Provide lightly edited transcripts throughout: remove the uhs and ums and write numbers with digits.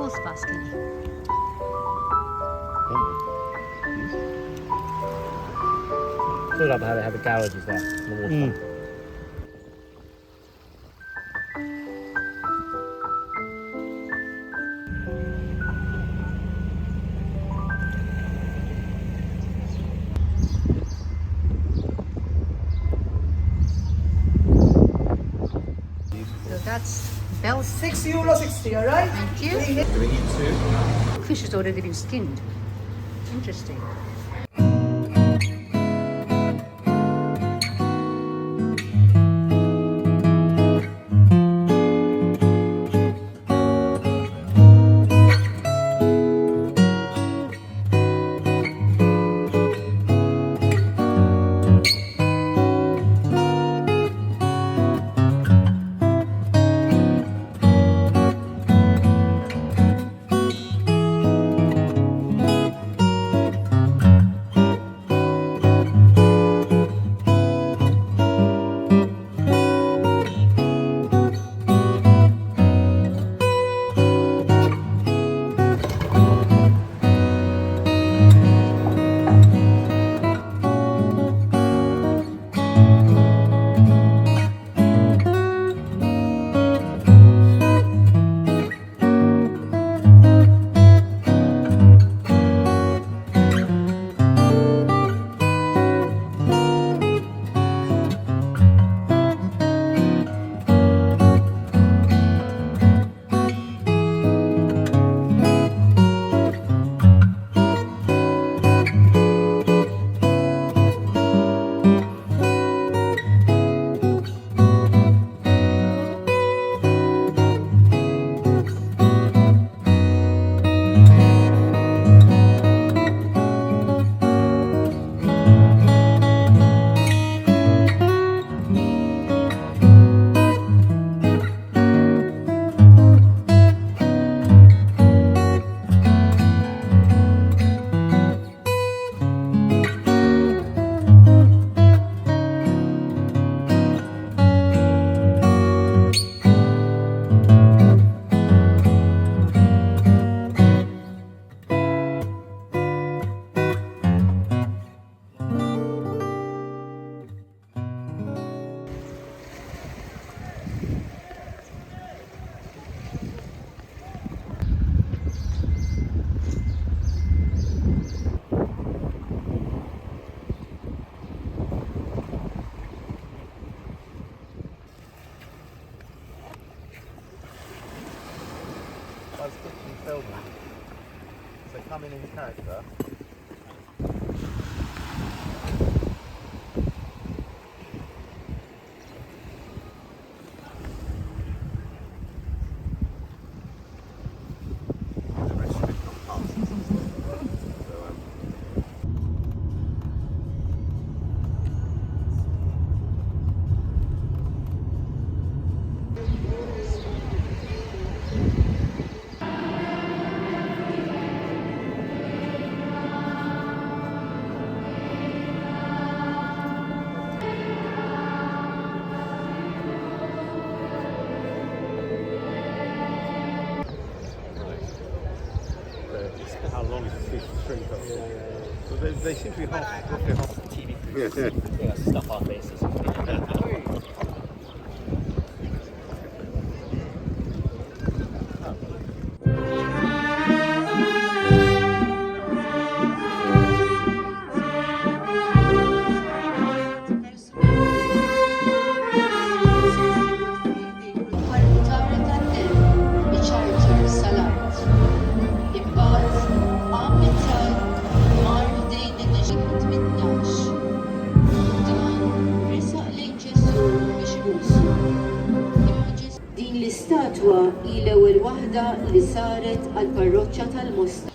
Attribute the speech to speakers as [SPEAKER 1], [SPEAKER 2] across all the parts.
[SPEAKER 1] North Vascony.
[SPEAKER 2] I feel like how they have the garages there in the waterfront.
[SPEAKER 1] So that's Bell.
[SPEAKER 3] €6.60, all right?
[SPEAKER 1] Thank you.
[SPEAKER 4] Do we need two?
[SPEAKER 1] Fish has already been skinned. Interesting.
[SPEAKER 4] Buzz Kitchen filming. So coming in character.
[SPEAKER 2] How long is this string cut for? But they seem to be roughly half the TV crews. Yeah, stuff our faces.
[SPEAKER 5] Din l-istatwa hi l-ewwel waħda li saret għall-parroċċja tal-Mosta.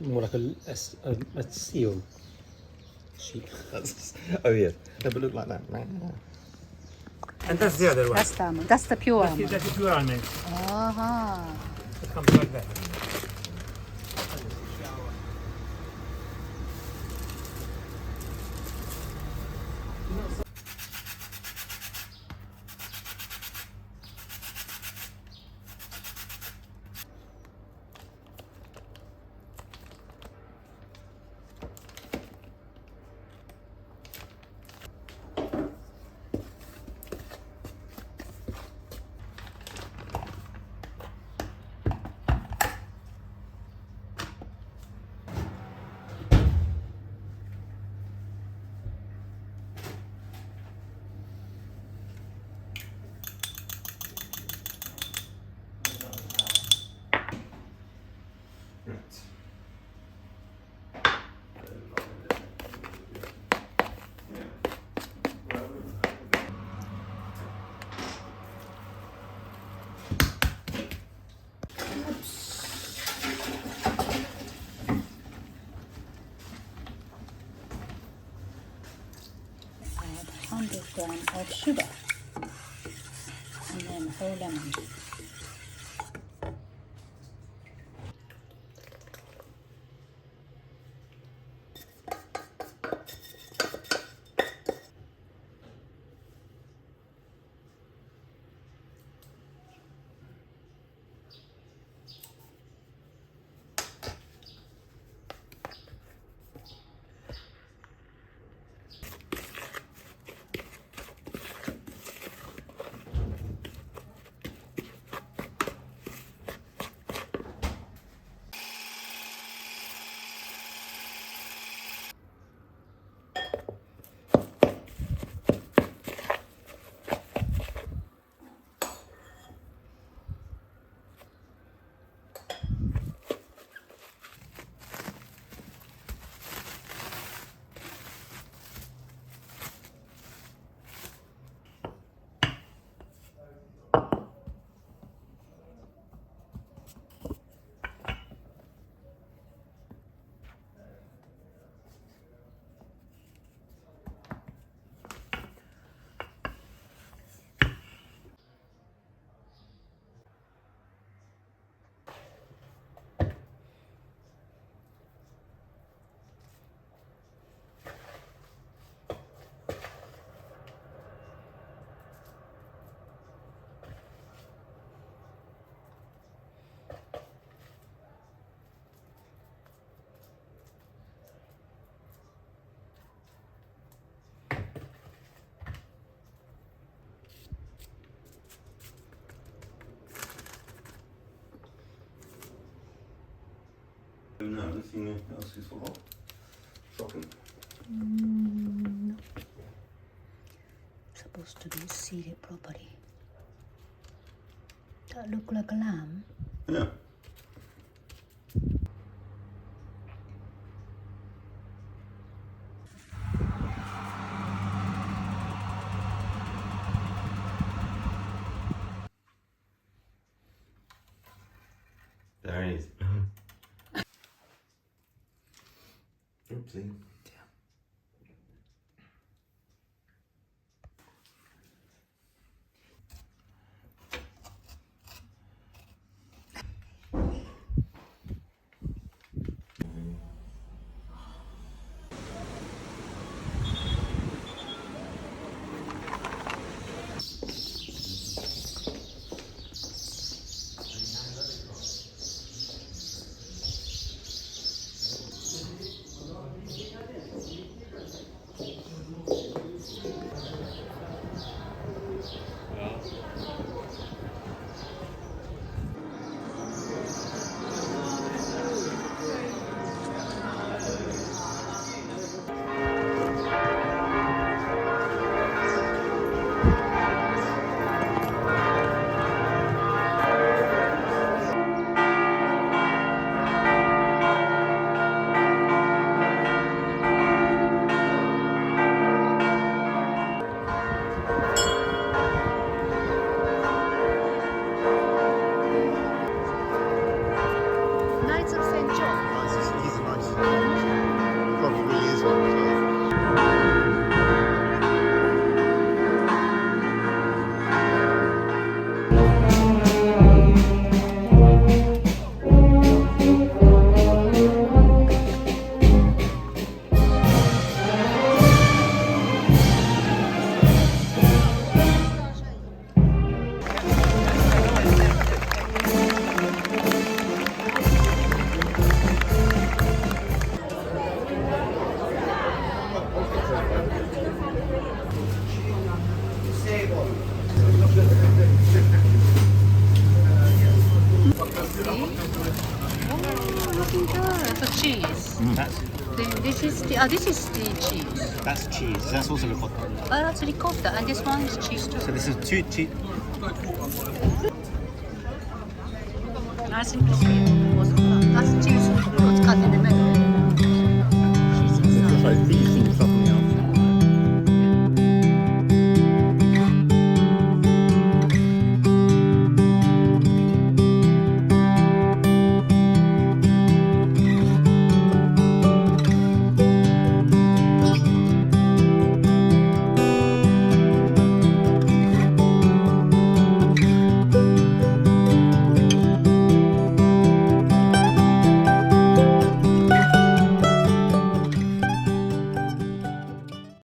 [SPEAKER 2] More like a seal. Sheep. Oh yeah. They look like that. And that's the other one.
[SPEAKER 1] That's the pure almond.
[SPEAKER 2] That's the pure almond.
[SPEAKER 1] Uh-huh.
[SPEAKER 2] It comes like that.
[SPEAKER 1] Add 100 grams of sugar. And then whole lemon.
[SPEAKER 6] No, nothing else is for hot. Shocking.
[SPEAKER 1] No. Supposed to be seated properly. That look like a lamb.
[SPEAKER 6] Yeah. There it is. Oopsie.
[SPEAKER 1] Then this is the cheese.
[SPEAKER 2] That's cheese. That's also ricotta.
[SPEAKER 1] Oh, that's ricotta, and this one is cheese too.
[SPEAKER 2] So this is two cheese.
[SPEAKER 1] Nice and crispy. That's cheese. It's got in the middle. Cheese inside.
[SPEAKER 2] Like these things up